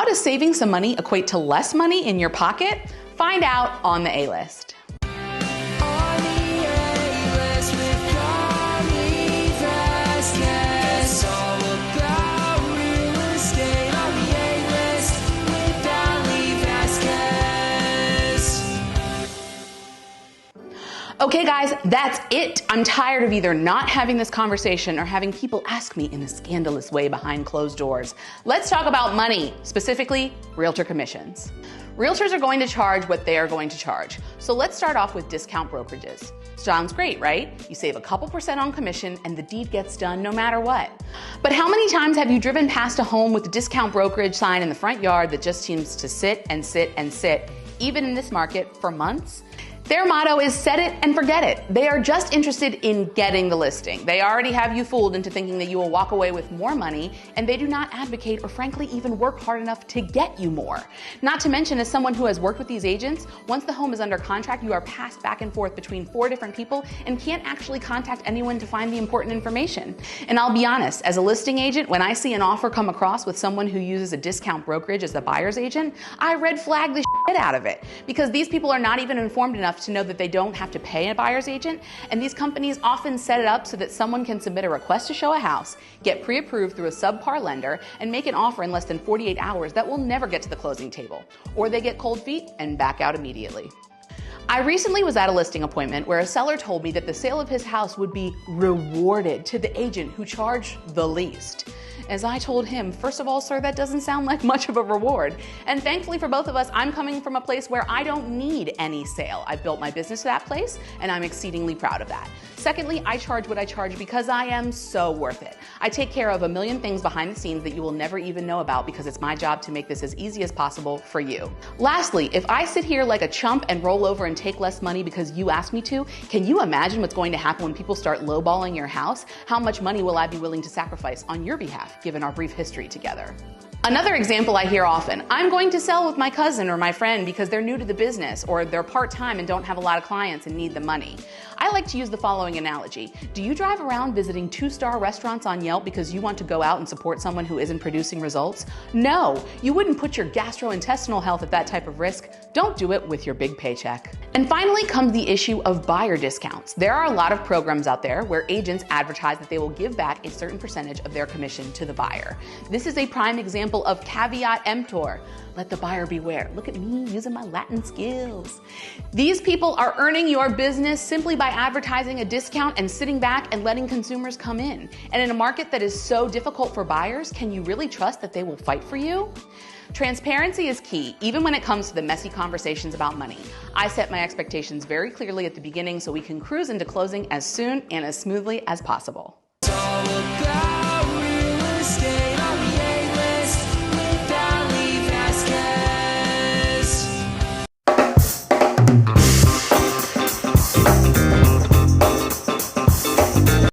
How does saving some money equate to less money in your pocket? Find out on the A-List. Okay guys, that's it. I'm tired of either not having this conversation or having people ask me in a scandalous way behind closed doors. Let's talk about money, specifically realtor commissions. Realtors are going to charge what they are going to charge. So let's start off with discount brokerages. Sounds great, right? You save a couple % on commission and the deed gets done no matter what. But how many times have you driven past a home with a discount brokerage sign in the front yard that just seems to sit and sit and sit, even in this market, for months? Their motto is set it and forget it. They are just interested in getting the listing. They already have you fooled into thinking that you will walk away with more money, and they do not advocate or frankly even work hard enough to get you more. Not to mention, as someone who has worked with these agents, once the home is under contract, you are passed back and forth between 4 different people and can't actually contact anyone to find the important information. And I'll be honest, as a listing agent, when I see an offer come across with someone who uses a discount brokerage as the buyer's agent, I red flag the shit out of it, because these people are not even informed enough to know that they don't have to pay a buyer's agent, and these companies often set it up so that someone can submit a request to show a house, get pre-approved through a subpar lender, and make an offer in less than 48 hours that will never get to the closing table. Or they get cold feet and back out immediately. I recently was at a listing appointment where a seller told me that the sale of his house would be rewarded to the agent who charged the least. As I told him, first of all, sir, that doesn't sound like much of a reward. And thankfully for both of us, I'm coming from a place where I don't need any sale. I've built my business to that place, and I'm exceedingly proud of that. Secondly, I charge what I charge because I am so worth it. I take care of a million things behind the scenes that you will never even know about because it's my job to make this as easy as possible for you. Lastly, if I sit here like a chump and roll over and take less money because you asked me to, can you imagine what's going to happen when people start lowballing your house? How much money will I be willing to sacrifice on your behalf, given our brief history together? Another example I hear often, I'm going to sell with my cousin or my friend because they're new to the business or they're part-time and don't have a lot of clients and need the money. I like to use the following analogy. Do you drive around visiting 2-star restaurants on Yelp because you want to go out and support someone who isn't producing results? No, you wouldn't put your gastrointestinal health at that type of risk. Don't do it with your big paycheck. And finally comes the issue of buyer discounts. There are a lot of programs out there where agents advertise that they will give back a certain percentage of their commission to the buyer. This is a prime example of caveat emptor. Let the buyer beware. Look at me using my Latin skills. These people are earning your business simply by advertising a discount and sitting back and letting consumers come in. And in a market that is so difficult for buyers, can you really trust that they will fight for you? Transparency is key, even when it comes to the messy conversations about money. I set my expectations very clearly at the beginning so we can cruise into closing as soon and as smoothly as possible.